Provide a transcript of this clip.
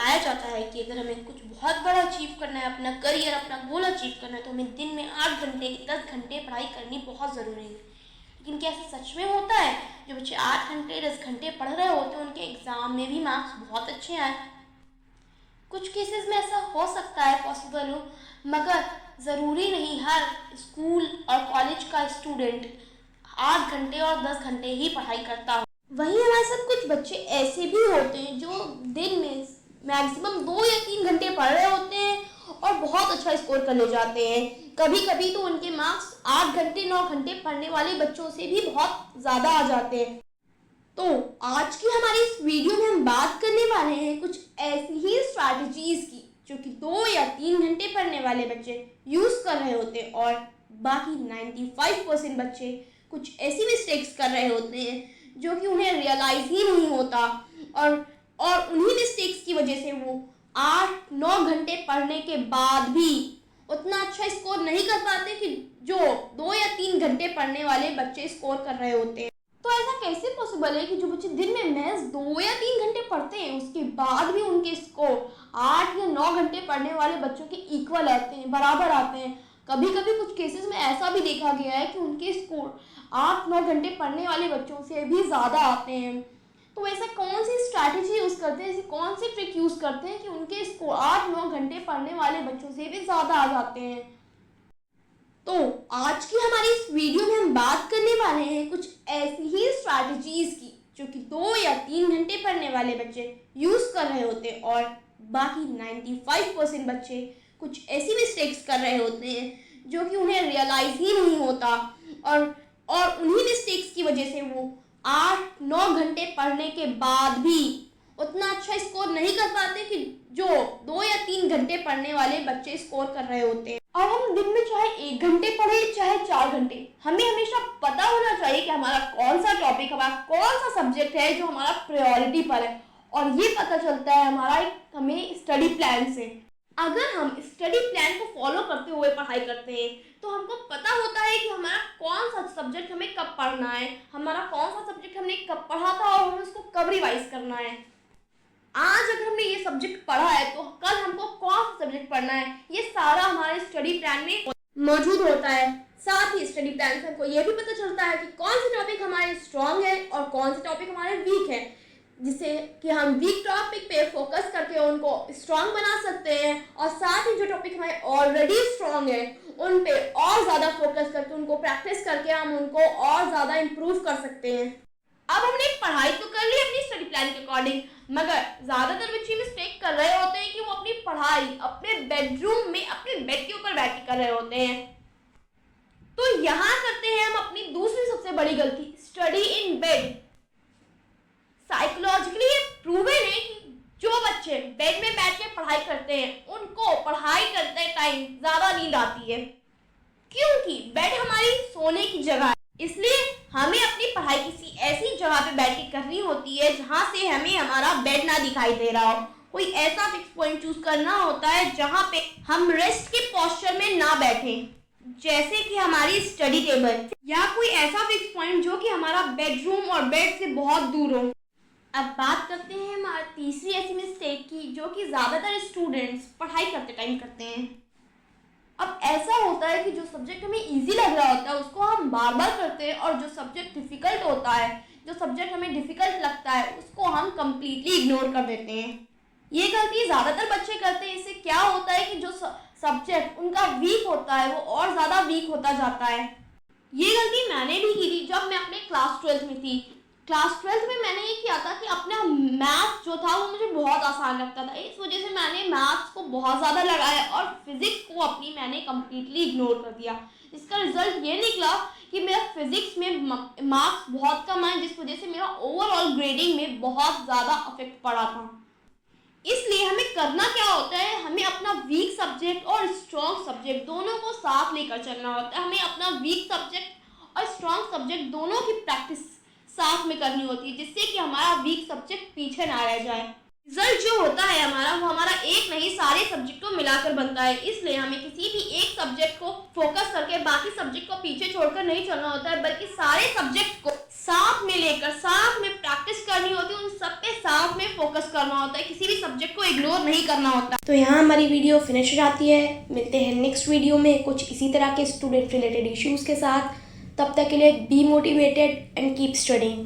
बताया जाता है कि अगर हमें कुछ बहुत बड़ा अचीव करना है, अपना करियर, अपना गोल अचीव करना है, तो हमें दिन में 8 घंटे 10 घंटे पढ़ाई करनी बहुत ज़रूरी है। लेकिन क्या ऐसा सच में होता है? जो बच्चे 8 घंटे 10 घंटे पढ़ रहे होते हैं उनके एग्ज़ाम में भी मार्क्स बहुत अच्छे आए। कुछ केसेस में ऐसा हो सकता है, पॉसिबल हो, मगर ज़रूरी नहीं हर स्कूल और कॉलेज का स्टूडेंट 8 घंटे और 10 घंटे ही पढ़ाई करता हो। वहीं हमारे साथ कुछ बच्चे ऐसे भी होते हैं जो दिन में मैक्सिमम 2 या 3 घंटे पढ़ रहे होते हैं और बहुत अच्छा स्कोर कर ले जाते हैं। कभी कभी तो उनके मार्क्स 8 घंटे 9 घंटे पढ़ने वाले बच्चों से भी बहुत ज़्यादा आ जाते हैं। तो आज की हमारी इस वीडियो में हम बात करने वाले हैं कुछ ऐसी ही स्ट्रैटेजीज की जो कि 2 या 3 घंटे पढ़ने वाले बच्चे यूज़ कर रहे होते हैं और बाकी 95% बच्चे कुछ ऐसी मिस्टेक्स कर रहे होते हैं जो कि उन्हें रियलाइज ही नहीं होता और उन्हीं मिस्टेक्स की वजह से वो 8-9 घंटे पढ़ने के बाद भी उतना अच्छा स्कोर नहीं कर पाते कि जो 2 या 3 घंटे पढ़ने वाले बच्चे स्कोर कर रहे होते हैं। तो ऐसा कैसे पॉसिबल है कि जो बच्चे दिन में महज 2 या 3 घंटे पढ़ते हैं उसके बाद भी उनके स्कोर 8 या 9 घंटे पढ़ने वाले बच्चों के इक्वल आते हैं, बराबर आते हैं। कभी कभी कुछ केसेस में ऐसा भी देखा गया है कि उनके स्कोर 8-9 घंटे पढ़ने वाले बच्चों से भी ज़्यादा आते हैं। तो ऐसा कौन सी स्ट्रैटेजी यूज़ करते हैं, ऐसी कौन सी ट्रिक यूज़ करते हैं कि उनके स्कोर 8-9 घंटे पढ़ने वाले बच्चों से भी ज़्यादा आ जाते हैं? तो आज की हमारी इस वीडियो में हम बात करने वाले हैं कुछ ऐसी ही स्ट्रैटेजीज की जो कि 2 या 3 घंटे पढ़ने वाले बच्चे यूज़ कर रहे होते हैं और बाकी 95% बच्चे कुछ ऐसी मिस्टेक्स कर रहे होते हैं जो कि उन्हें रियलाइज ही नहीं होता और उन्हीं मिस्टेक्स की वजह से वो 8-9 घंटे पढ़ने के बाद भी उतना अच्छा स्कोर नहीं कर पाते कि जो 2 या 3 घंटे पढ़ने वाले बच्चे स्कोर कर रहे होते हैं। अब हम दिन में चाहे 1 घंटे पढ़े चाहे 4 घंटे, हमें हमेशा पता होना चाहिए कि हमारा कौन सा टॉपिक, हमारा कौन सा सब्जेक्ट है जो हमारा प्रायोरिटी पर है और ये पता चलता है हमें स्टडी प्लान से। अगर हम स्टडी प्लान को फॉलो करते हुए पढ़ाई करते हैं तो हमको पता होता है कि हमारा कौन सा सब्जेक्ट हमें कब पढ़ना है, हमारा कौन सा सब्जेक्ट हमने कब पढ़ा था और हमें उसको कब रिवाइज करना है। आज अगर हमने ये सब्जेक्ट पढ़ा है तो कल हमको कौन सा सब्जेक्ट पढ़ना है, ये सारा हमारे स्टडी प्लान में मौजूद होता है। साथ ही स्टडी प्लान से हमको ये भी पता चलता है कि कौन से टॉपिक हमारे स्ट्रॉन्ग है और कौन से टॉपिक हमारे वीक है, जिससे कि हम वीक टॉपिक पे फोकस करके उनको स्ट्रॉन्ग बना सकते हैं और साथ ही जो टॉपिक हमारे ऑलरेडी स्ट्रॉन्ग है उन पे और ज़्यादा फोकस करके उनको प्रैक्टिस करके हम उनको और ज़्यादा इम्प्रूव कर सकते हैं। अब हमने पढ़ाई तो कर ली अपनी स्टडी प्लान के अकॉर्डिंग, मगर ज़्यादातर बच्चे मिस्टेक कर रहे होते हैं कि वो अपनी पढ़ाई अपने बेडरूम में अपने बेड के ऊपर बैठ के कर रहे होते हैं। तो यहाँ करते हैं हम अपनी दूसरी सबसे बड़ी गलती, स्टडी इन बेड। साइकोलॉजिकली ये प्रूवन है कि जो बच्चे बेड में बैठ के पढ़ाई करते हैं उनको पढ़ाई करते टाइम ज़्यादा नींद आती है, क्योंकि बेड हमारी सोने की जगह है। इसलिए हमें अपनी पढ़ाई किसी ऐसी जगह पे बैठ के करनी होती है जहाँ से हमें हमारा बेड ना दिखाई दे रहा हो। कोई ऐसा फिक्स पॉइंट चूज करना होता है जहाँ पे हम रेस्ट के पोस्चर में ना बैठें, जैसे कि हमारी स्टडी टेबल, या कोई ऐसा फिक्स पॉइंट जो कि हमारा बेडरूम और बेड से बहुत दूर हो। अब बात करते हैं हमारी तीसरी ऐसी मिस्टेक की जो कि ज़्यादातर स्टूडेंट्स पढ़ाई करते टाइम करते हैं। अब ऐसा होता है कि जो सब्जेक्ट हमें इजी लग रहा होता है उसको हम बार बार करते हैं और जो सब्जेक्ट डिफ़िकल्ट होता है, जो सब्जेक्ट हमें डिफ़िकल्ट लगता है उसको हम कम्प्लीटली इग्नोर कर देते हैं। ये गलती ज़्यादातर बच्चे करते हैं। इससे क्या होता है कि जो सब्जेक्ट उनका वीक होता है वो और ज़्यादा वीक होता जाता है। ये गलती मैंने भी की थी जब मैं अपने क्लास 12th में थी। क्लास 12th में मैंने ये किया था कि अपना मैथ जो था वो मुझे बहुत आसान लगता था, इस वजह से मैंने मैथ्स को बहुत ज़्यादा लगाया और फिज़िक्स को अपनी मैंने कम्प्लीटली इग्नोर कर दिया। इसका रिजल्ट ये निकला कि मेरा फिज़िक्स में मार्क्स बहुत कम आए, जिस वजह से मेरा ओवरऑल ग्रेडिंग में बहुत ज़्यादा अफेक्ट पड़ा था। इसलिए हमें करना क्या होता है, हमें अपना वीक सब्जेक्ट और स्ट्रॉन्ग सब्जेक्ट दोनों को साथ लेकर चलना होता है। हमें अपना वीक सब्जेक्ट और स्ट्रॉन्ग सब्जेक्ट दोनों की प्रैक्टिस साथ में करनी होती है, जिससे कि हमारा वीक सब्जेक्ट पीछे ना रह जाए। रिजल्ट जो होता है हमारा वो हमारा एक नहीं सारे सब्जेक्ट को मिलाकर बनता है। इसलिए हमें किसी भी एक सब्जेक्ट को फोकस करके बाकी सब्जेक्ट को पीछे छोड़कर नहीं चलना होता है, बल्कि सारे सब्जेक्ट को साथ में लेकर साथ में प्रैक्टिस करनी होती है, उन सब पे साथ में फोकस करना होता है, किसी भी सब्जेक्ट को इग्नोर नहीं करना होता। तो यहाँ हमारी वीडियो फिनिश हो जाती है। मिलते हैं नेक्स्ट वीडियो में कुछ इसी तरह के स्टूडेंट रिलेटेड इश्यूज़ के साथ। तब तक के लिए be motivated and keep studying.